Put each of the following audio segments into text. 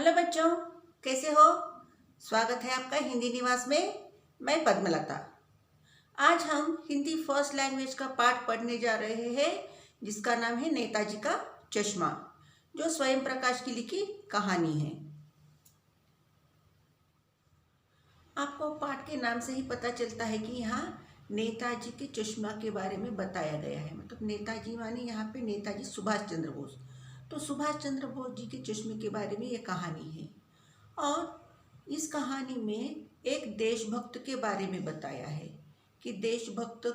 Hello बच्चों, कैसे हो। स्वागत है आपका हिंदी निवास में। मैं पद्मलता। आज हम हिंदी फर्स्ट लैंग्वेज का पाठ पढ़ने जा रहे हैं जिसका नाम है नेताजी का चश्मा, जो स्वयं प्रकाश की लिखी कहानी है। आपको पाठ के नाम से ही पता चलता है कि यहाँ नेताजी के चश्मा के बारे में बताया गया है। मतलब नेताजी माने यहाँ पे नेताजी सुभाष चंद्र बोस। तो सुभाष चंद्र बोस जी के चश्मे के बारे में ये कहानी है। और इस कहानी में एक देशभक्त के बारे में बताया है कि देशभक्त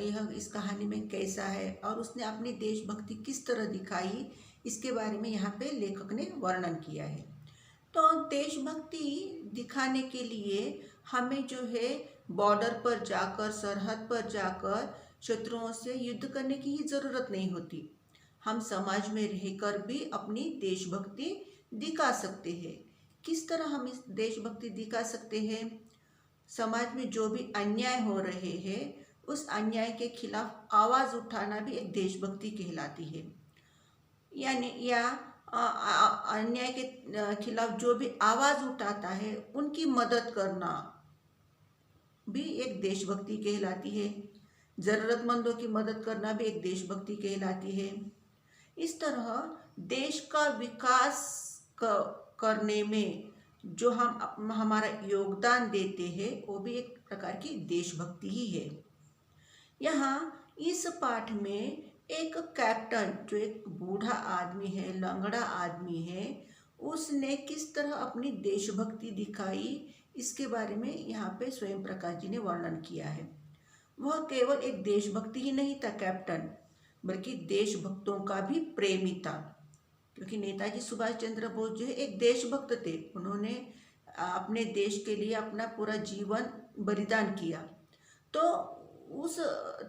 यह इस कहानी में कैसा है और उसने अपनी देशभक्ति किस तरह दिखाई, इसके बारे में यहाँ पे लेखक ने वर्णन किया है। तो देशभक्ति दिखाने के लिए हमें जो है बॉर्डर पर जाकर, सरहद पर जाकर शत्रुओं से युद्ध करने की ही ज़रूरत नहीं होती। हम समाज में रहकर भी अपनी देशभक्ति दिखा सकते हैं। किस तरह हम इस देशभक्ति दिखा सकते हैं? समाज में जो भी अन्याय हो रहे हैं उस अन्याय के खिलाफ आवाज़ उठाना भी एक देशभक्ति कहलाती है। यानी अन्याय के खिलाफ जो भी आवाज़ उठाता है उनकी मदद करना भी एक देशभक्ति कहलाती है। ज़रूरतमंदों की मदद करना भी एक देशभक्ति कहलाती है। इस तरह देश का विकास करने में जो हम हमारा योगदान देते हैं वो भी एक प्रकार की देशभक्ति ही है। यहाँ इस पाठ में एक कैप्टन, जो एक बूढ़ा आदमी है, लंगड़ा आदमी है, उसने किस तरह अपनी देशभक्ति दिखाई, इसके बारे में यहाँ पे स्वयं प्रकाश जी ने वर्णन किया है। वह केवल एक देशभक्ति ही नहीं था कैप्टन, बल्कि देशभक्तों का भी प्रेमी था। क्योंकि नेताजी सुभाष चंद्र बोस जो है एक देशभक्त थे। उन्होंने अपने देश के लिए अपना पूरा जीवन बलिदान किया। तो उस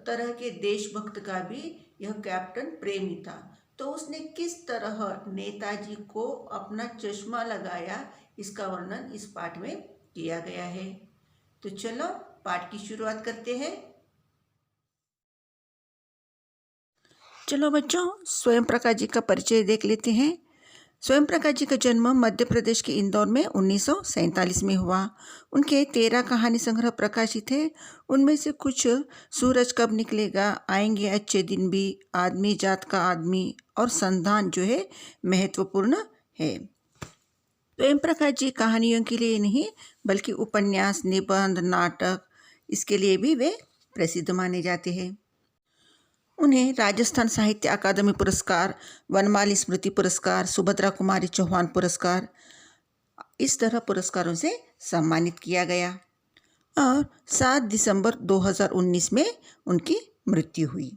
तरह के देशभक्त का भी यह कैप्टन प्रेमी था। तो उसने किस तरह नेताजी को अपना चश्मा लगाया, इसका वर्णन इस पाठ में किया गया है। तो चलो पाठ की शुरुआत करते हैं। चलो बच्चों, स्वयं प्रकाश जी का परिचय देख लेते हैं। स्वयं प्रकाश जी का जन्म मध्य प्रदेश के इंदौर में 1947 में हुआ। उनके 13 कहानी संग्रह प्रकाशित है। उनमें से कुछ सूरज कब निकलेगा, आएंगे अच्छे दिन भी, आदमी जात का आदमी और संधान जो है महत्वपूर्ण है। स्वयं प्रकाश जी कहानियों के लिए नहीं बल्कि उपन्यास, निबंध, नाटक, इसके लिए भी वे प्रसिद्ध माने जाते हैं। उन्हें राजस्थान साहित्य अकादमी पुरस्कार, वनमाली स्मृति पुरस्कार, सुभद्रा कुमारी चौहान पुरस्कार, इस तरह पुरस्कारों से सम्मानित किया गया। और 7 दिसंबर 2019 में उनकी मृत्यु हुई।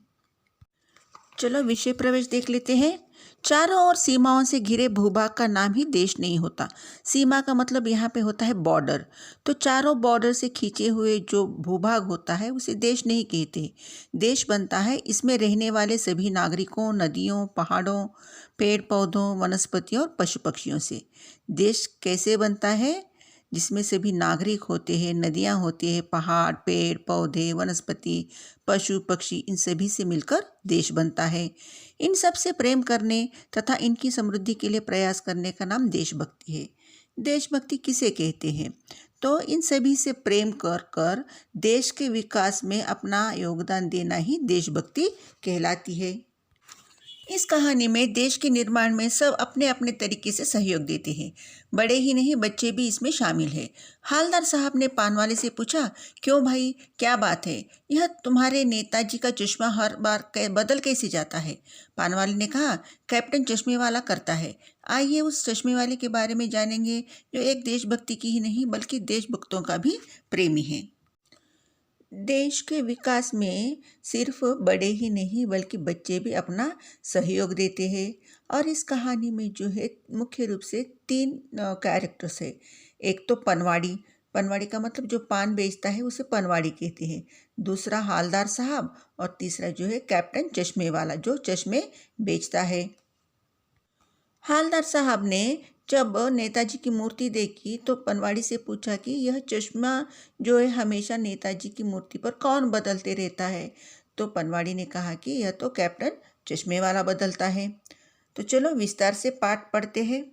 चलो विषय प्रवेश देख लेते हैं। चारों ओर सीमाओं से घिरे भूभाग का नाम ही देश नहीं होता। सीमा का मतलब यहाँ पे होता है बॉर्डर। तो चारों बॉर्डर से खींचे हुए जो भूभाग होता है उसे देश नहीं कहते। देश बनता है इसमें रहने वाले सभी नागरिकों, नदियों, पहाड़ों, पेड़ पौधों, वनस्पतियों और पशु पक्षियों से। देश कैसे बनता है? जिसमें सभी नागरिक होते हैं, नदियाँ होती हैं, पहाड़, पेड़ पौधे, वनस्पति, पशु पक्षी, इन सभी से मिलकर देश बनता है। इन सब से प्रेम करने तथा इनकी समृद्धि के लिए प्रयास करने का नाम देशभक्ति है। देशभक्ति किसे कहते हैं? तो इन सभी से प्रेम कर कर देश के विकास में अपना योगदान देना ही देशभक्ति कहलाती है। इस कहानी में देश के निर्माण में सब अपने अपने तरीके से सहयोग देते हैं। बड़े ही नहीं, बच्चे भी इसमें शामिल हैं। हालदार साहब ने पानवाले से पूछा, क्यों भाई, क्या बात है? यह तुम्हारे नेताजी का चश्मा हर बार बदल कैसे जाता है? पानवाले ने कहा, कैप्टन चश्मे वाला करता है। आइए उस चश्मे वाले के बारे में जानेंगे जो एक देशभक्ति की ही नहीं बल्कि देशभक्तों का भी प्रेमी है। देश के विकास में सिर्फ बड़े ही नहीं बल्कि बच्चे भी अपना सहयोग देते हैं। और इस कहानी में जो है मुख्य रूप से 3 कैरेक्टर्स है। एक तो पनवाड़ी, पनवाड़ी का मतलब जो पान बेचता है उसे पनवाड़ी कहते हैं। दूसरा हालदार साहब और तीसरा जो है कैप्टन चश्मे वाला, जो चश्मे बेचता है। हालदार साहब ने जब नेताजी की मूर्ति देखी तो पनवाड़ी से पूछा कि यह चश्मा जो है हमेशा नेताजी की मूर्ति पर कौन बदलते रहता है? तो पनवाड़ी ने कहा कि यह तो कैप्टन चश्मे वाला बदलता है। तो चलो विस्तार से पाठ पढ़ते हैं।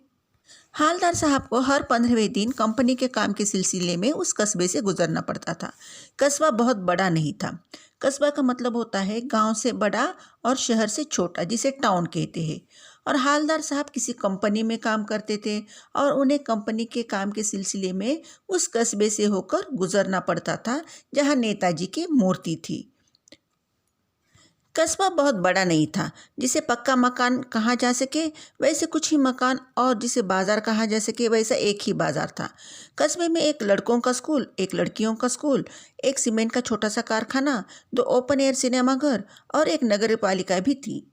हालदार साहब को हर 15वें दिन कंपनी के काम के सिलसिले में उस कस्बे से गुजरना पड़ता था। कस्बा बहुत बड़ा नहीं था। कस्बा का मतलब होता है गांव से बड़ा और शहर से छोटा, जिसे टाउन कहते हैं। और हालदार साहब किसी कंपनी में काम करते थे और उन्हें कंपनी के काम के सिलसिले में उस कस्बे से होकर गुजरना पड़ता था जहां नेताजी की मूर्ति थी। कस्बा बहुत बड़ा नहीं था, जिसे पक्का मकान कहा जा सके वैसे कुछ ही मकान, और जिसे बाजार कहा जा सके वैसा एक ही बाजार था। कस्बे में एक लड़कों का स्कूल, एक लड़कियों का स्कूल, एक सीमेंट का छोटा सा कारखाना, 2 ओपन एयर सिनेमा घर और एक नगर पालिका भी थी।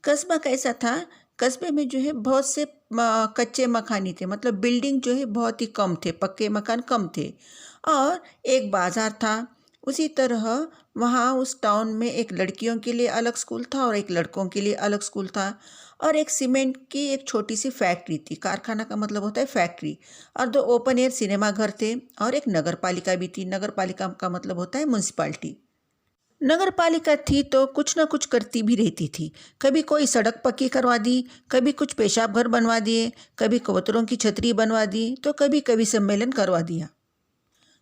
कस्बा कैसा था? कस्बे में जो है बहुत से कच्चे मकान ही थे, मतलब बिल्डिंग जो है बहुत ही कम थे, पक्के मकान कम थे। और एक बाजार था। उसी तरह वहाँ उस टाउन में एक लड़कियों के लिए अलग स्कूल था और एक लड़कों के लिए अलग स्कूल था। और एक सीमेंट की एक छोटी सी फैक्ट्री थी। कारखाना का मतलब होता है फैक्ट्री। और 2 ओपन एयर सिनेमा घर थे और एक नगर पालिका भी थी। नगर पालिका का मतलब होता है म्यूनसिपाल्टी। नगर पालिका थी तो कुछ ना कुछ करती भी रहती थी। कभी कोई सड़क पक्की करवा दी, कभी कुछ पेशाब घर बनवा दिए, कभी कबूतरों की छतरी बनवा दी, तो कभी कभी सम्मेलन करवा दिया।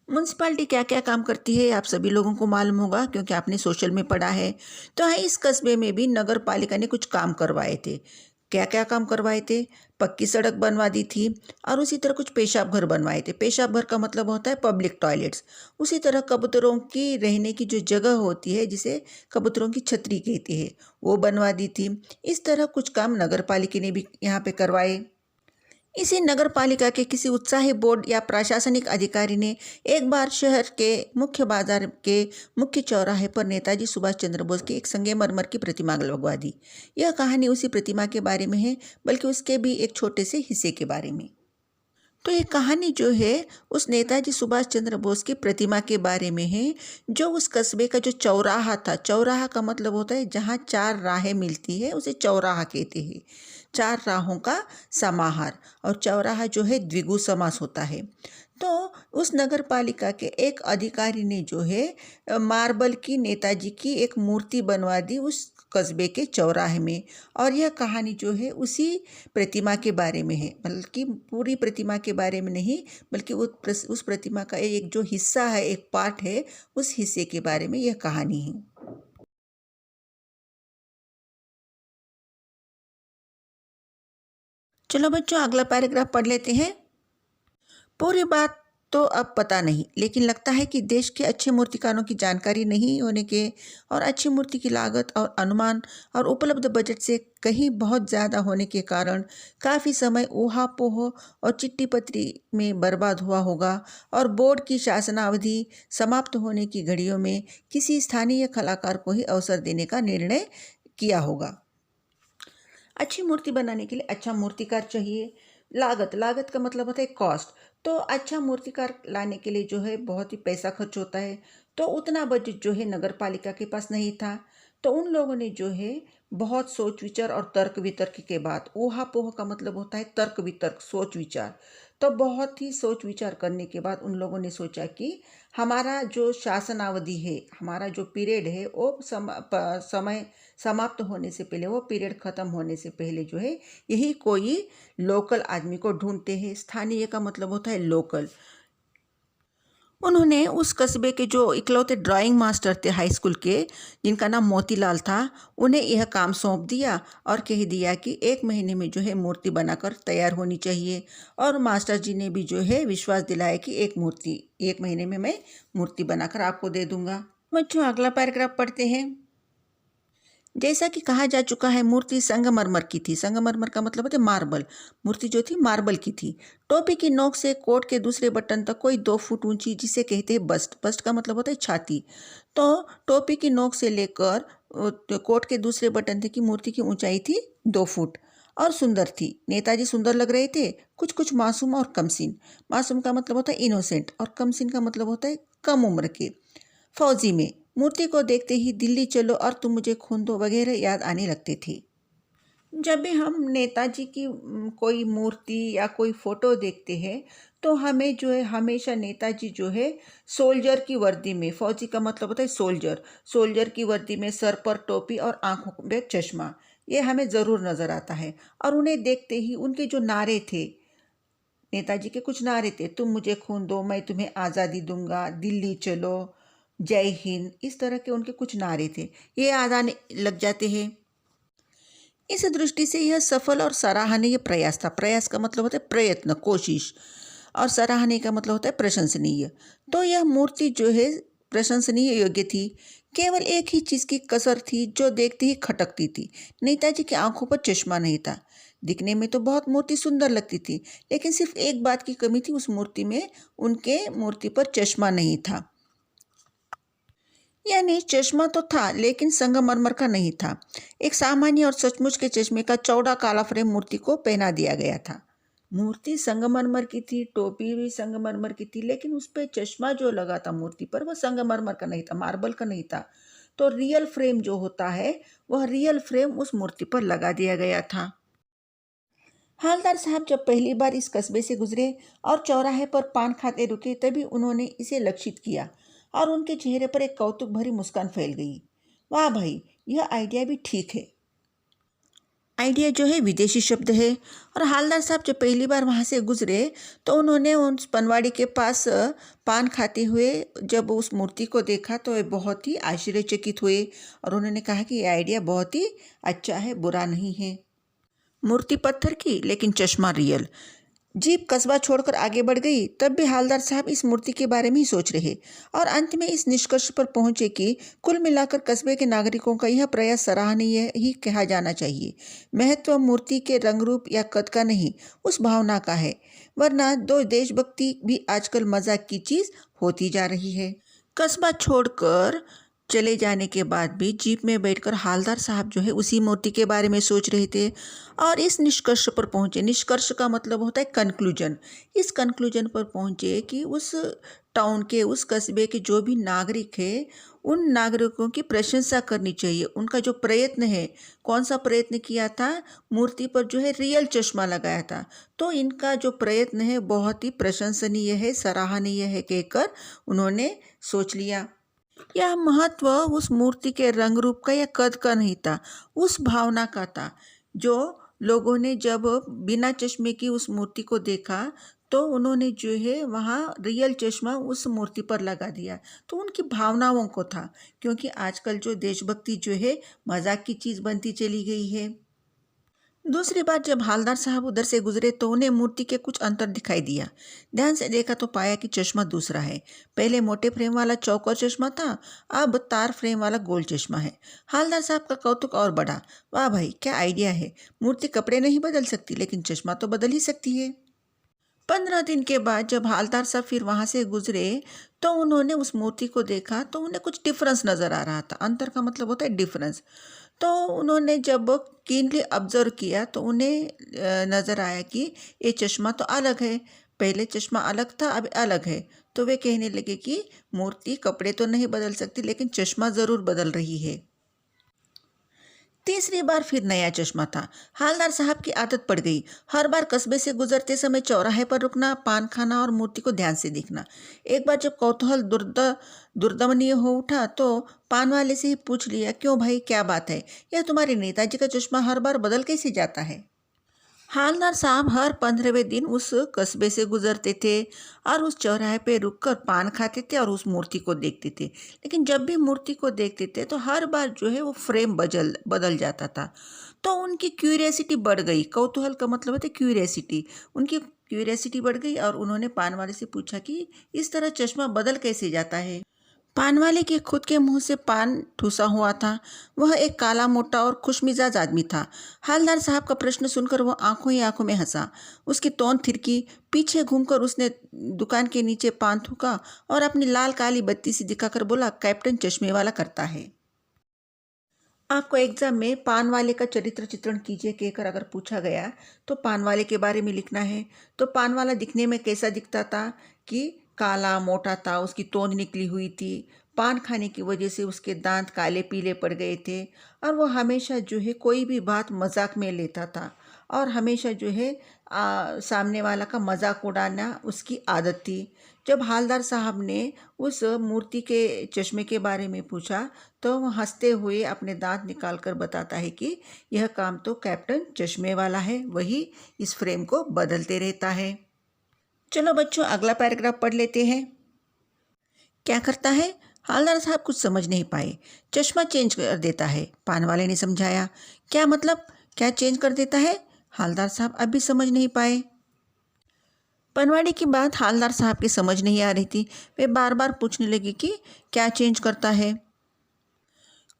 म्यूनसिपाल्टी क्या क्या काम करती है आप सभी लोगों को मालूम होगा, क्योंकि आपने सोशल में पढ़ा है। तो हाँ, इस कस्बे में भी नगर पालिका ने कुछ काम करवाए थे। क्या क्या काम करवाए थे? पक्की सड़क बनवा दी थी और उसी तरह कुछ पेशाब घर बनवाए थे। पेशाब घर का मतलब होता है पब्लिक टॉयलेट्स। उसी तरह कबूतरों की रहने की जो जगह होती है, जिसे कबूतरों की छतरी कहते हैं, वो बनवा दी थी। इस तरह कुछ काम नगर पालिका ने भी यहाँ पे करवाए। इसी नगर पालिका के किसी उत्साही बोर्ड या प्रशासनिक अधिकारी ने एक बार शहर के मुख्य बाजार के मुख्य चौराहे पर नेताजी सुभाष चंद्र बोस की एक संगमरमर की प्रतिमा लगवा दी। यह कहानी उसी प्रतिमा के बारे में है, बल्कि उसके भी एक छोटे से हिस्से के बारे में। तो ये कहानी जो है उस नेताजी सुभाष चंद्र बोस की प्रतिमा के बारे में है, जो उस कस्बे का जो चौराहा था। चौराहा का मतलब होता है जहाँ 4 राहें मिलती है, उसे चौराहा कहते हैं। 4 राहों का समाहार। और चौराहा जो है द्विगु समास होता है। तो उस नगर पालिका के एक अधिकारी ने जो है मार्बल की नेताजी की एक मूर्ति बनवा दी उस कस्बे के चौराहे में। और यह कहानी जो है उसी प्रतिमा के बारे में है, बल्कि पूरी प्रतिमा के बारे में नहीं, बल्कि उस प्रतिमा का एक जो हिस्सा है, एक पार्ट है, उस हिस्से के बारे में यह कहानी है। चलो बच्चों, अगला पैराग्राफ पढ़ लेते हैं। पूरी बात तो अब पता नहीं, लेकिन लगता है कि देश के अच्छे मूर्तिकारों की जानकारी नहीं होने के और अच्छी मूर्ति की लागत और अनुमान और उपलब्ध बजट से कहीं बहुत ज़्यादा होने के कारण काफ़ी समय ऊहा-पोह और चिट्ठी पत्री में बर्बाद हुआ होगा। और बोर्ड की शासनावधि समाप्त होने की घड़ियों में किसी स्थानीय कलाकार को ही अवसर देने का निर्णय किया होगा। अच्छी मूर्ति बनाने के लिए अच्छा मूर्तिकार चाहिए। लागत, लागत का मतलब होता है कॉस्ट। तो अच्छा मूर्तिकार लाने के लिए जो है बहुत ही पैसा खर्च होता है। तो उतना बजट जो है नगर पालिका के पास नहीं था। तो उन लोगों ने जो है बहुत सोच विचार और तर्क वितर्क के बाद, ऊहा-पोह का मतलब होता है तर्क वितर्क, सोच विचार। तो बहुत ही सोच विचार करने के बाद उन लोगों ने सोचा कि हमारा जो शासनावधि है, हमारा जो पीरियड है, वो समय समाप्त होने से पहले, वो पीरियड ख़त्म होने से पहले जो है यही कोई लोकल आदमी को ढूंढते हैं। स्थानीय का मतलब होता है लोकल। उन्होंने उस कस्बे के जो इकलौते ड्राइंग मास्टर थे हाई स्कूल के, जिनका नाम मोतीलाल था, उन्हें यह काम सौंप दिया और कह दिया कि 1 महीने में जो है मूर्ति बनाकर तैयार होनी चाहिए। और मास्टर जी ने भी जो है विश्वास दिलाया कि 1 महीने में मैं मूर्ति बनाकर आपको दे दूंगा। बच्चों, अगला पैराग्राफ पढ़ते हैं। जैसा कि कहा जा चुका है, मूर्ति संगमरमर की थी। संगमरमर का मतलब होता है मार्बल। मूर्ति जो थी मार्बल की थी। टोपी की नोक से कोट के दूसरे बटन तक कोई 2 फुट ऊंची, जिसे कहते हैं बस्ट। बस्ट का मतलब होता है छाती। तो टोपी की नोक से लेकर कोट के दूसरे बटन तक की मूर्ति की ऊंचाई थी 2 फुट और सुंदर थी। नेताजी सुंदर लग रहे थे, कुछ कुछ मासूम और कमसीन। मासूम का मतलब होता है इनोसेंट और कमसीन का मतलब होता है कम उम्र के। फौजी में मूर्ति को देखते ही दिल्ली चलो और तुम मुझे खून दो वगैरह याद आने लगती थी। जब भी हम नेताजी की कोई मूर्ति या कोई फोटो देखते हैं, तो हमें जो है हमेशा नेताजी जो है सोल्जर की वर्दी में, फौजी का मतलब होता है सोल्जर, सोल्जर की वर्दी में, सर पर टोपी और आंखों पे चश्मा, ये हमें ज़रूर नज़र आता है। और उन्हें देखते ही उनके जो नारे थे, नेताजी के कुछ नारे थे, तुम मुझे खून दो मैं तुम्हें आज़ादी दूंगा, दिल्ली चलो, जय हिंद, इस तरह के उनके कुछ नारे थे, ये याद आने लग जाते हैं। इस दृष्टि से यह सफल और सराहनीय प्रयास था। प्रयास का मतलब होता है प्रयत्न, कोशिश, और सराहनीय का मतलब होता है प्रशंसनीय। तो यह मूर्ति जो है प्रशंसनीय योग्य थी। केवल एक ही चीज़ की कसर थी जो देखते ही खटकती थी। नेताजी की आंखों पर चश्मा नहीं था। दिखने में तो बहुत मूर्ति सुंदर लगती थी, लेकिन सिर्फ एक बात की कमी थी उस मूर्ति में, उनके मूर्ति पर चश्मा नहीं था। यानी चश्मा तो था लेकिन संगमरमर का नहीं था। एक सामान्य और सचमुच के चश्मे का चौड़ा काला फ्रेम मूर्ति को पहना दिया गया था। मूर्ति संगमरमर की थी, टोपी भी संगमरमर की थी, लेकिन उस पे चश्मा जो लगा था मूर्ति पर वो संगमरमर का नहीं था, मार्बल का नहीं था। तो रियल फ्रेम जो होता है वह रियल फ्रेम उस मूर्ति पर लगा दिया गया था। हालदार साहब जब पहली बार इस कस्बे से गुजरे और चौराहे पर पान खाते रुके तभी उन्होंने इसे लक्षित किया और उनके चेहरे पर एक कौतुक भरी मुस्कान फैल गई। वाह भाई, यह आइडिया भी ठीक है। आइडिया जो है विदेशी शब्द है। और हालदार साहब जब पहली बार वहाँ से गुजरे तो उन्होंने उस पनवाड़ी के पास पान खाते हुए जब उस मूर्ति को देखा तो वे बहुत ही आश्चर्यचकित हुए और उन्होंने कहा कि यह आइडिया बहुत ही अच्छा है, बुरा नहीं है। मूर्ति पत्थर की लेकिन चश्मा रियल। जीप कस्बा छोड़कर आगे बढ़ गई तब भी हालदार साहब इस मूर्ति के बारे में ही सोच रहे और अंत में इस निष्कर्ष पर पहुंचे कि कुल मिलाकर कस्बे के नागरिकों का यह प्रयास सराहनीय ही कहा जाना चाहिए। महत्व मूर्ति के रंग रूप या कद का नहीं, उस भावना का है, वरना दो देशभक्ति भी आजकल मजाक की चीज होती जा रही है। कस्बा छोड़कर चले जाने के बाद भी जीप में बैठकर हालदार साहब जो है उसी मूर्ति के बारे में सोच रहे थे और इस निष्कर्ष पर पहुंचे। निष्कर्ष का मतलब होता है कंक्लूजन। इस कंक्लूजन पर पहुंचे कि उस टाउन के, उस कस्बे के जो भी नागरिक है उन नागरिकों की प्रशंसा करनी चाहिए। उनका जो प्रयत्न है, कौन सा प्रयत्न किया था, मूर्ति पर जो है रियल चश्मा लगाया था, तो इनका जो प्रयत्न है बहुत ही प्रशंसनीय है, सराहनीय है कहकर उन्होंने सोच लिया। यह महत्व उस मूर्ति के रंग रूप का या कद का नहीं था, उस भावना का था। जो लोगों ने जब बिना चश्मे की उस मूर्ति को देखा तो उन्होंने जो है वहाँ रियल चश्मा उस मूर्ति पर लगा दिया, तो उनकी भावनाओं को था। क्योंकि आजकल जो देशभक्ति जो है मजाक की चीज़ बनती चली गई है। दूसरी बार जब हालदार साहब उधर से गुजरे तो उन्हें मूर्ति के कुछ अंतर दिखाई दिया। ध्यान से देखा तो पाया कि चश्मा दूसरा है। पहले मोटे फ्रेम वाला चौकोर चश्मा था, अब तार फ्रेम वाला गोल चश्मा है। हालदार साहब का कौतुक और बढ़ा। वाह भाई, क्या आइडिया है। मूर्ति कपड़े नहीं बदल सकती लेकिन चश्मा तो बदल ही सकती है। 15 दिन के बाद जब हालदार साहब फिर वहाँ से गुजरे तो उन्होंने उस मूर्ति को देखा तो उन्हें कुछ डिफरेंस नज़र आ रहा था। अंतर का मतलब होता है डिफरेंस। तो उन्होंने जब कीनली ऑब्जर्व किया तो उन्हें नज़र आया कि ये चश्मा तो अलग है, पहले चश्मा अलग था अब अलग है। तो वे कहने लगे कि मूर्ति कपड़े तो नहीं बदल सकती लेकिन चश्मा ज़रूर बदल रही है। तीसरी बार फिर नया चश्मा था। हालदार साहब की आदत पड़ गई, हर बार कस्बे से गुजरते समय चौराहे पर रुकना, पान खाना और मूर्ति को ध्यान से देखना। एक बार जब कौतूहल दुर्दमनीय हो उठा तो पान वाले से ही पूछ लिया, क्यों भाई, क्या बात है, यह तुम्हारे नेताजी का चश्मा हर बार बदल कैसे जाता है। हालदार साहब हर 15वें दिन उस कस्बे से गुजरते थे और उस चौराहे पे रुककर पान खाते थे और उस मूर्ति को देखते थे। लेकिन जब भी मूर्ति को देखते थे तो हर बार जो है वो फ्रेम बदल बदल जाता था। तो उनकी क्यूरियसिटी बढ़ गई। कौतूहल का मतलब होता है क्यूरियसिटी। उनकी क्यूरियसिटी बढ़ गई और उन्होंने पान वाले से पूछा कि इस तरह चश्मा बदल कैसे जाता है। पान वाले के खुद के मुंह से पान ठूसा हुआ था। वह एक काला मोटा और खुशमिजाज आदमी था। हालदार साहब का प्रश्न सुनकर वह आंखों ही आंखों में हंसा। उसकी तोंद थिरकी। पीछे घूमकर उसने दुकान के नीचे पान थूका और अपनी लाल काली बत्ती सी दिखाकर बोला, कैप्टन चश्मे वाला करता है। आपको एग्जाम में पान वाले का चरित्र चित्रण कीजिए कहकर अगर पूछा गया तो पान वाले के बारे में लिखना है। तो पान वाला दिखने में कैसा दिखता था कि काला मोटा था, उसकी तोंद निकली हुई थी, पान खाने की वजह से उसके दांत काले पीले पड़ गए थे और वो हमेशा जो है कोई भी बात मजाक में लेता था और हमेशा जो है सामने वाला का मजाक उड़ाना उसकी आदत थी। जब हालदार साहब ने उस मूर्ति के चश्मे के बारे में पूछा तो वह हंसते हुए अपने दांत निकाल कर बताता है कि यह काम तो कैप्टन चश्मे वाला है, वही इस फ्रेम को बदलते रहता है। चलो बच्चों, अगला पैराग्राफ पढ़ लेते हैं। क्या करता है? हालदार साहब कुछ समझ नहीं पाए। चश्मा चेंज कर देता है, पान वाले ने समझाया। क्या मतलब? क्या चेंज कर देता है? हालदार साहब अब भी समझ नहीं पाए। पनवाड़ी की बात हालदार साहब की समझ नहीं आ रही थी। वे बार बार पूछने लगे कि क्या चेंज करता है।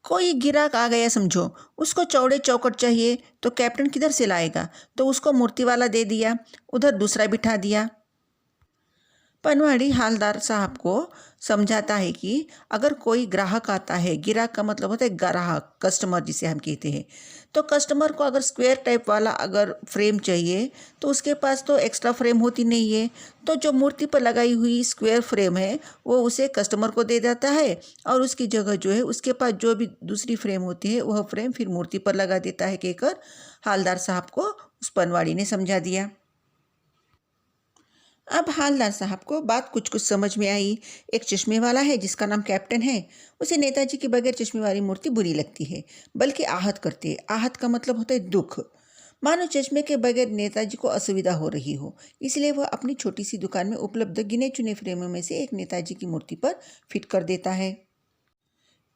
कोई गिराक आ गया समझो, उसको चौड़े चौखट चाहिए तो कैप्टन किधर से लाएगा? तो उसको मूर्ति वाला दे दिया, उधर दूसरा बिठा दिया। पनवाड़ी हालदार साहब को समझाता है कि अगर कोई ग्राहक आता है, ग्राहक का मतलब होता है ग्राहक, कस्टमर जिसे हम कहते हैं, तो कस्टमर को अगर स्क्वायर टाइप वाला अगर फ्रेम चाहिए तो उसके पास तो एक्स्ट्रा फ्रेम होती नहीं है, तो जो मूर्ति पर लगाई हुई स्क्वायर फ्रेम है वो उसे कस्टमर को दे देता है और उसकी जगह जो है उसके पास जो भी दूसरी फ्रेम होती है वह फ्रेम फिर मूर्ति पर लगा देता है, कहकर हालदार साहब को उस पनवाड़ी ने समझा दिया। अब हालदार साहब को बात कुछ कुछ समझ में आई। एक चश्मे वाला है जिसका नाम कैप्टन है, उसे नेताजी के बगैर चश्मे वाली मूर्ति बुरी लगती है, बल्कि आहत करती है। आहत का मतलब होता है दुख, मानो चश्मे के बगैर नेताजी को असुविधा हो रही हो। इसलिए वह अपनी छोटी सी दुकान में उपलब्ध गिने चुने फ्रेमों में से एक नेताजी की मूर्ति पर फिट कर देता है।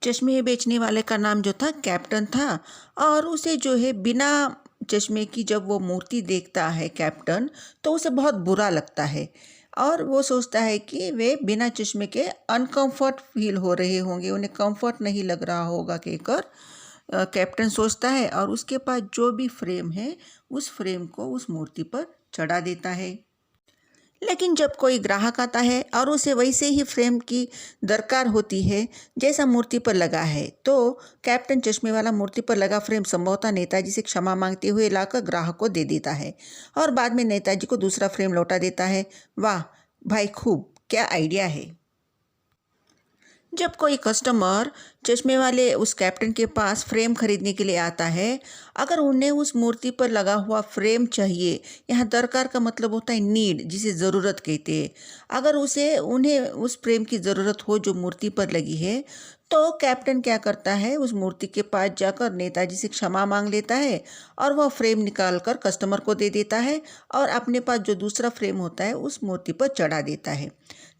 चश्मे बेचने वाले का नाम जो था कैप्टन था, और उसे जो है बिना चश्मे की जब वो मूर्ति देखता है कैप्टन, तो उसे बहुत बुरा लगता है और वो सोचता है कि वे बिना चश्मे के अनकंफर्ट फील हो रहे होंगे, उन्हें कंफर्ट नहीं लग रहा होगा कहकर कैप्टन सोचता है और उसके पास जो भी फ्रेम है उस फ्रेम को उस मूर्ति पर चढ़ा देता है। लेकिन जब कोई ग्राहक आता है और उसे वैसे ही फ्रेम की दरकार होती है जैसा मूर्ति पर लगा है, तो कैप्टन चश्मे वाला मूर्ति पर लगा फ्रेम संभवतः नेताजी से क्षमा मांगते हुए लाकर ग्राहक को दे देता है और बाद में नेताजी को दूसरा फ्रेम लौटा देता है। वाह भाई, खूब, क्या आइडिया है। जब कोई कस्टमर चश्मे वाले उस कैप्टन के पास फ्रेम खरीदने के लिए आता है, अगर उन्हें उस मूर्ति पर लगा हुआ फ्रेम चाहिए, यहाँ दरकार का मतलब होता है नीड, जिसे ज़रूरत कहते हैं, अगर उन्हें उस फ्रेम की ज़रूरत हो जो मूर्ति पर लगी है, तो कैप्टन क्या करता है, उस मूर्ति के पास जाकर नेताजी से क्षमा मांग लेता है और वह फ्रेम निकाल कर कस्टमर को दे देता है और अपने पास जो दूसरा फ्रेम होता है उस मूर्ति पर चढ़ा देता है।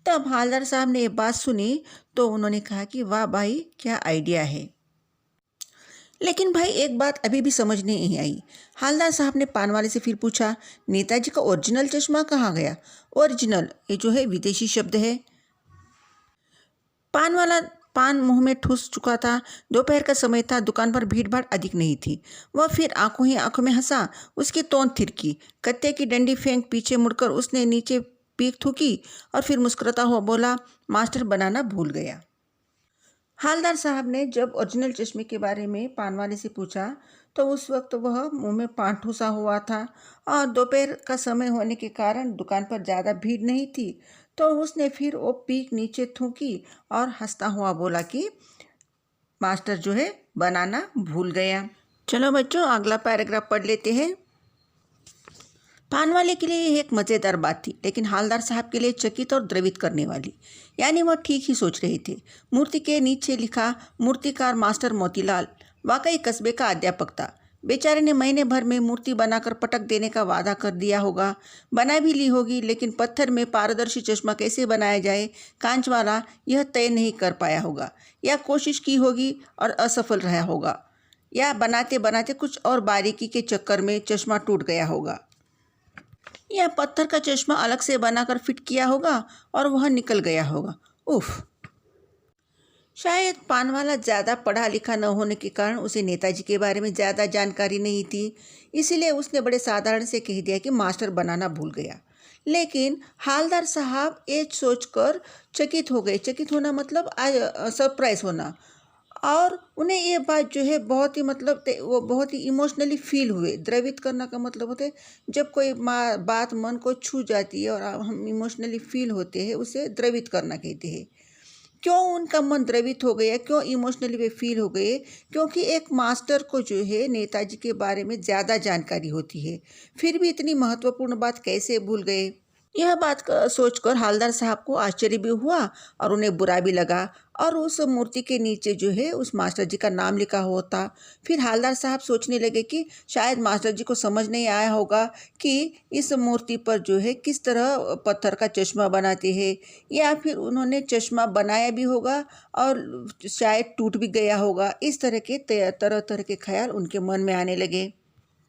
तब हालदार साहब ने ये बात सुनी तो उन्होंने कहा कि वाह भाई, क्या आइडिया है। लेकिन भाई एक बात अभी भी समझ नहीं आई। हालदार साहब ने पान वाले से फिर पूछा, नेताजी का ओरिजिनल चश्मा कहाँ गया? ओरिजिनल ये जो है विदेशी शब्द है। पान वाला पान मुंह में ठूस चुका था। दोपहर का समय था, दुकान पर भीड़ भाड़ अधिक नहीं थी। वह फिर आंखों ही आंखों में हंसा। उसकी तोंद थिरकी, कत्ते की डंडी फेंक पीछे मुड़कर उसने नीचे पीक थूकी और फिर मुस्कुराता हुआ बोला, मास्टर बनाना भूल गया। हालदार साहब ने जब ओरिजिनल चश्मे के बारे में पान वाले से पूछा तो उस वक्त वह मुंह में पान ठूसा हुआ था और दोपहर का समय होने के कारण दुकान पर ज़्यादा भीड़ नहीं थी, तो उसने फिर वो पीक नीचे थूकी और हंसता हुआ बोला कि मास्टर जो है बनाना भूल गया। चलो बच्चों, अगला पैराग्राफ पढ़ लेते हैं। पान वाले के लिए यह एक मज़ेदार बात थी, लेकिन हालदार साहब के लिए चकित और द्रवित करने वाली। यानी वह ठीक ही सोच रहे थे। मूर्ति के नीचे लिखा मूर्तिकार मास्टर मोतीलाल वाकई कस्बे का अध्यापक था। बेचारे ने महीने भर में मूर्ति बनाकर पटक देने का वादा कर दिया होगा, बना भी ली होगी, लेकिन पत्थर में पारदर्शी चश्मा कैसे बनाया जाए कांच वाला, यह तय नहीं कर पाया होगा, या कोशिश की होगी और असफल रहा होगा, या बनाते बनाते कुछ और बारीकी के चक्कर में चश्मा टूट गया होगा, या पत्थर का चश्मा अलग से बनाकर फिट किया होगा और वह निकल गया होगा। उफ। शायद पान वाला ज़्यादा पढ़ा लिखा न होने के कारण उसे नेताजी के बारे में ज़्यादा जानकारी नहीं थी, इसीलिए उसने बड़े साधारण से कह दिया कि मास्टर बनाना भूल गया। लेकिन हालदार साहब ये सोचकर चकित हो गए। चकित होना मतलब सरप्राइज होना, और उन्हें ये बात जो है बहुत ही मतलब वो बहुत ही इमोशनली फील हुए। द्रवित करना का मतलब होता है जब कोई बात मन को छू जाती है और हम इमोशनली फील होते हैं, उसे द्रवित करना कहते हैं। क्यों उनका मन द्रवित हो गया, क्यों इमोशनली वे फील हो गए? क्योंकि एक मास्टर को जो है नेताजी के बारे में ज़्यादा जानकारी होती है, फिर भी इतनी महत्वपूर्ण बात कैसे भूल गए? यह बात सोचकर हालदार साहब को आश्चर्य भी हुआ और उन्हें बुरा भी लगा। और उस मूर्ति के नीचे जो है उस मास्टर जी का नाम लिखा होता। फिर हालदार साहब सोचने लगे कि शायद मास्टर जी को समझ नहीं आया होगा कि इस मूर्ति पर जो है किस तरह पत्थर का चश्मा बनाते हैं, या फिर उन्होंने चश्मा बनाया भी होगा और शायद टूट भी गया होगा। इस तरह के तरह तरह के ख्याल उनके मन में आने लगे।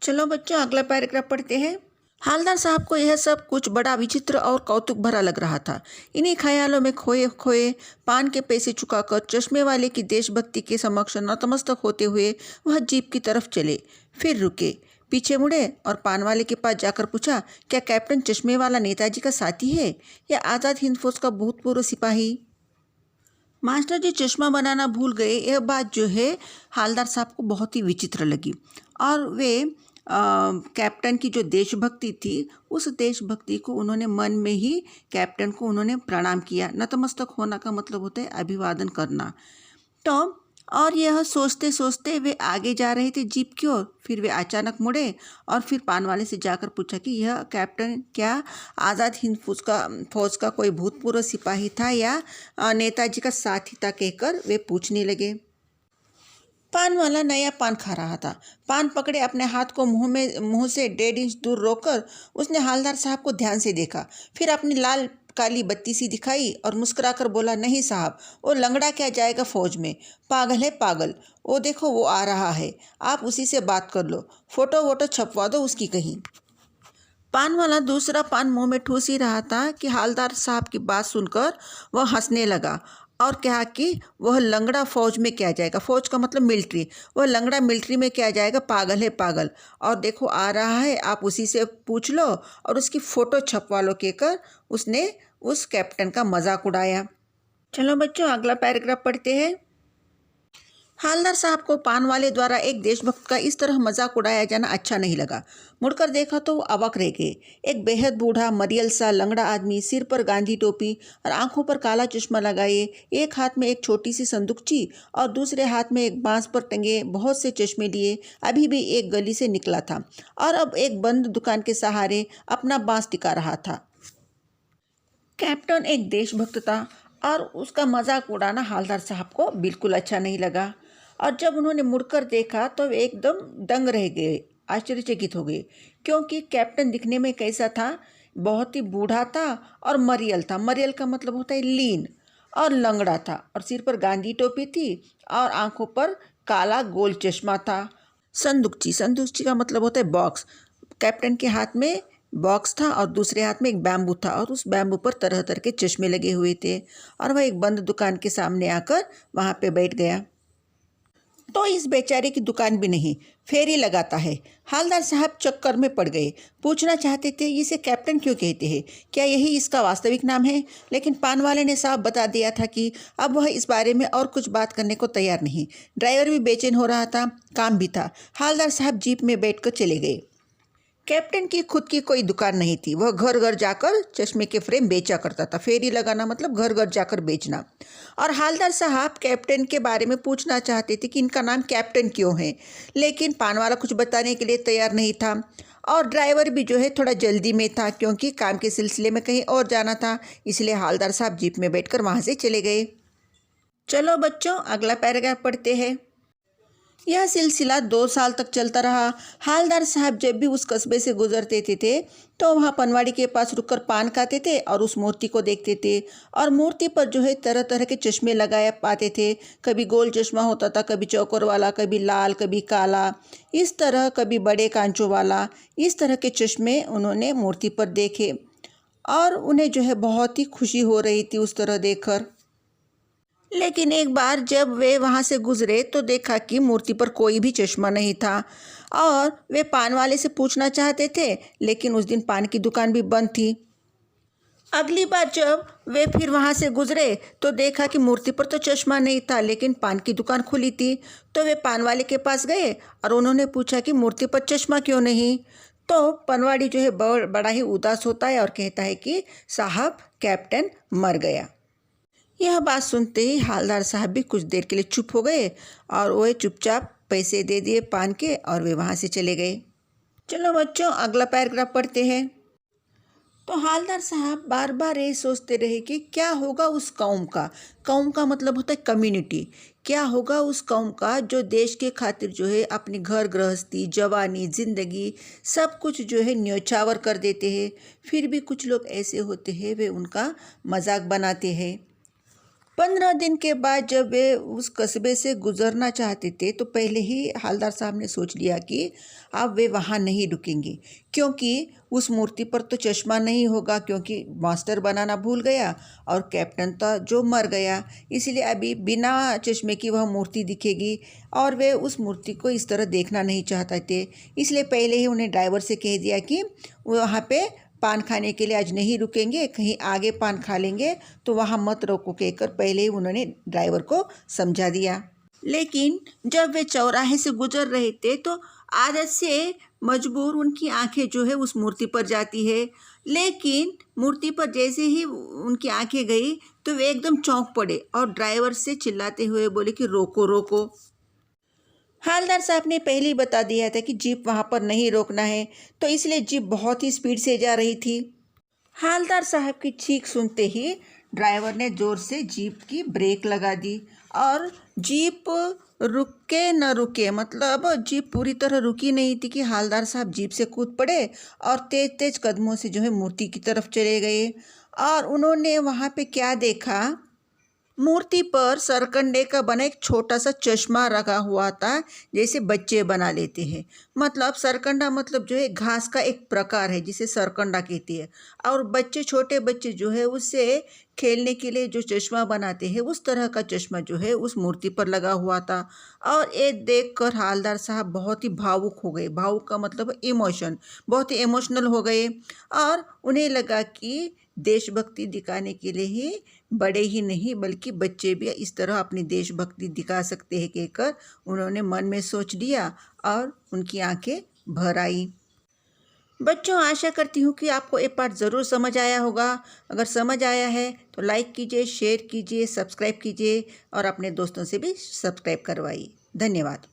चलो बच्चों, अगला पैराग्राफ पढ़ते हैं। हालदार साहब को यह सब कुछ बड़ा विचित्र और कौतुक भरा लग रहा था। इन्हीं ख्यालों में खोए खोए पान के पैसे चुकाकर चश्मे वाले की देशभक्ति के समक्ष नतमस्तक होते हुए वह जीप की तरफ चले। फिर रुके, पीछे मुड़े और पान वाले के पास जाकर पूछा, क्या कैप्टन चश्मे वाला नेताजी का साथी है या आज़ाद हिंद फौज का भूतपूर्व सिपाही? मास्टर जी चश्मा बनाना भूल गए। यह बात जो है हालदार साहब को बहुत ही विचित्र लगी और वे कैप्टन की जो देशभक्ति थी उस देशभक्ति को उन्होंने मन में ही कैप्टन को उन्होंने प्रणाम किया। नतमस्तक होना का मतलब होता है अभिवादन करना। तो और यह सोचते सोचते वे आगे जा रहे थे जीप की ओर। फिर वे अचानक मुड़े और फिर पान वाले से जाकर पूछा कि यह कैप्टन क्या आज़ाद हिंद फौज का कोई भूतपूर्व सिपाही था या नेताजी का साथी था? कहकर वे पूछने लगे। पान वाला नया पान खा रहा था। पान पकड़े अपने हाथ को मुंह से 1.5 इंच दूर रोककर उसने हालदार साहब को ध्यान से देखा। फिर अपनी लाल काली बत्ती सी दिखाई और मुस्कुराकर बोला, नहीं साहब, वो लंगड़ा क्या जाएगा फौज में? पागल है पागल। वो देखो वो आ रहा है, आप उसी से बात कर लो, फोटो वोटो छपवा दो उसकी कहीं। पान वाला दूसरा पान मुंह में ठूस ही रहा था कि हालदार साहब की बात सुनकर वह हंसने लगा और कहा कि वह लंगड़ा फौज में क्या जाएगा? फौज का मतलब मिलिट्री। वह लंगड़ा मिलिट्री में क्या जाएगा? पागल है पागल। और देखो आ रहा है, आप उसी से पूछ लो और उसकी फ़ोटो छपवा लो, कहकर उसने उस कैप्टन का मजाक उड़ाया। चलो बच्चों, अगला पैराग्राफ पढ़ते हैं। हालदार साहब को पान वाले द्वारा एक देशभक्त का इस तरह मजाक उड़ाया जाना अच्छा नहीं लगा। मुड़कर देखा तो वो अवाक रह गए। एक बेहद बूढ़ा मरियल सा लंगड़ा आदमी, सिर पर गांधी टोपी और आंखों पर काला चश्मा लगाए, एक हाथ में एक छोटी सी संदूकची और दूसरे हाथ में एक बांस पर टंगे बहुत से चश्मे लिए अभी भी एक गली से निकला था और अब एक बंद दुकान के सहारे अपना बांस टिका रहा था। कैप्टन एक देशभक्त था और उसका मजाक उड़ाना हालदार साहब को बिल्कुल अच्छा नहीं लगा। और जब उन्होंने मुड़कर देखा तो वे एकदम दंग रह गए, आश्चर्यचकित हो गए, क्योंकि कैप्टन दिखने में कैसा था? बहुत ही बूढ़ा था और मरियल था। मरियल का मतलब होता है लीन, और लंगड़ा था और सिर पर गांधी टोपी थी और आंखों पर काला गोल चश्मा था। संदूकची का मतलब होता है बॉक्स। कैप्टन के हाथ में बॉक्स था और दूसरे हाथ में एक बैम्बू था और उस बैम्बू पर तरह तरह के चश्मे लगे हुए थे और वह एक बंद दुकान के सामने आकर वहाँ पे बैठ गया। तो इस बेचारे की दुकान भी नहीं, फेरी लगाता है। हालदार साहब चक्कर में पड़ गए। पूछना चाहते थे इसे कैप्टन क्यों कहते हैं, क्या यही इसका वास्तविक नाम है? लेकिन पान वाले ने साफ बता दिया था कि अब वह इस बारे में और कुछ बात करने को तैयार नहीं। ड्राइवर भी बेचैन हो रहा था, काम भी था। हालदार साहब जीप में बैठकर चले गए। कैप्टन की खुद की कोई दुकान नहीं थी। वह घर घर जाकर चश्मे के फ्रेम बेचा करता था। फेरी लगाना मतलब घर घर जाकर बेचना। और हालदार साहब कैप्टन के बारे में पूछना चाहते थे कि इनका नाम कैप्टन क्यों है, लेकिन पान वाला कुछ बताने के लिए तैयार नहीं था और ड्राइवर भी जो है थोड़ा जल्दी में था क्योंकि काम के सिलसिले में कहीं और जाना था। इसलिए हालदार साहब जीप में बैठकर वहाँ से चले गए। चलो बच्चों, अगला पैराग्राफ पढ़ते हैं। यह सिलसिला 2 साल तक चलता रहा। हालदार साहब जब भी उस कस्बे से गुजरते थे तो वहाँ पनवाड़ी के पास रुककर पान खाते थे और उस मूर्ति को देखते थे और मूर्ति पर जो है तरह तरह के चश्मे लगाए पाते थे। कभी गोल चश्मा होता था, कभी चौकोर वाला, कभी लाल, कभी काला, इस तरह, कभी बड़े कांचों वाला। इस तरह के चश्मे उन्होंने मूर्ति पर देखे और उन्हें जो है बहुत ही खुशी हो रही थी उस तरह देखकर। लेकिन एक बार जब वे वहाँ से गुजरे तो देखा कि मूर्ति पर कोई भी चश्मा नहीं था और वे पान वाले से पूछना चाहते थे, लेकिन उस दिन पान की दुकान भी बंद थी। अगली बार जब वे फिर वहाँ से गुजरे तो देखा कि मूर्ति पर तो चश्मा नहीं था, लेकिन पान की दुकान खुली थी। तो वे पान वाले के पास गए और उन्होंने पूछा कि मूर्ति पर चश्मा क्यों नहीं? तो पनवाड़ी जो है बड़ा ही उदास होता है और कहता है कि साहब कैप्टन मर गया। यह बात सुनते ही हालदार साहब भी कुछ देर के लिए चुप हो गए और वह चुपचाप पैसे दे दिए पान के और वे वहाँ से चले गए। चलो बच्चों, अगला पैराग्राफ पढ़ते हैं। तो हालदार साहब बार बार ये सोचते रहे कि क्या होगा उस कौम का मतलब होता है कम्युनिटी। क्या होगा उस कौम का जो देश के खातिर जो है अपनी घर गृहस्थी, जवानी, जिंदगी सब कुछ जो है न्योछावर कर देते हैं। फिर भी कुछ लोग ऐसे होते हैं वे उनका मजाक बनाते हैं। 15 दिन के बाद जब वे उस कस्बे से गुजरना चाहते थे तो पहले ही हालदार साहब ने सोच लिया कि अब वे वहाँ नहीं रुकेंगे, क्योंकि उस मूर्ति पर तो चश्मा नहीं होगा, क्योंकि मास्टर बनाना भूल गया और कैप्टन था जो मर गया। इसलिए अभी बिना चश्मे की वह मूर्ति दिखेगी और वे उस मूर्ति को इस तरह देखना नहीं चाहते थे। इसलिए पहले ही उन्हें ड्राइवर से कह दिया कि वहाँ पे पान खाने के लिए आज नहीं रुकेंगे, कहीं आगे पान खा लेंगे, तो वहाँ मत रोको कहकर पहले ही उन्होंने ड्राइवर को समझा दिया। लेकिन जब वे चौराहे से गुजर रहे थे तो आदत से मजबूर उनकी आंखें जो है उस मूर्ति पर जाती है। लेकिन मूर्ति पर जैसे ही उनकी आंखें गई तो वे एकदम चौंक पड़े और ड्राइवर से चिल्लाते हुए बोले कि रोको रोको। हालदार साहब ने पहले ही बता दिया था कि जीप वहाँ पर नहीं रोकना है, तो इसलिए जीप बहुत ही स्पीड से जा रही थी। हालदार साहब की चीख सुनते ही ड्राइवर ने ज़ोर से जीप की ब्रेक लगा दी और जीप रुके न रुके, मतलब जीप पूरी तरह रुकी नहीं थी कि हालदार साहब जीप से कूद पड़े और तेज तेज कदमों से जो है मूर्ति की तरफ चले गए। और उन्होंने वहाँ पे क्या देखा, मूर्ति पर सरकंडे का बना एक छोटा सा चश्मा रखा हुआ था, जैसे बच्चे बना लेते हैं। मतलब सरकंडा मतलब जो है घास का एक प्रकार है जिसे सरकंडा कहती है, और बच्चे, छोटे बच्चे जो है उससे खेलने के लिए जो चश्मा बनाते हैं उस तरह का चश्मा जो है उस मूर्ति पर लगा हुआ था। और ये देखकर हालदार साहब बहुत ही भावुक हो गए। भावुक का मतलब इमोशन, बहुत ही इमोशनल हो गए और उन्हें लगा कि देशभक्ति दिखाने के लिए ही बड़े ही नहीं बल्कि बच्चे भी इस तरह अपनी देशभक्ति दिखा सकते हैं कहकर उन्होंने मन में सोच लिया और उनकी आंखें भर आई। बच्चों, आशा करती हूँ कि आपको ये पाठ ज़रूर समझ आया होगा। अगर समझ आया है तो लाइक कीजिए, शेयर कीजिए, सब्सक्राइब कीजिए और अपने दोस्तों से भी सब्सक्राइब करवाइए। धन्यवाद।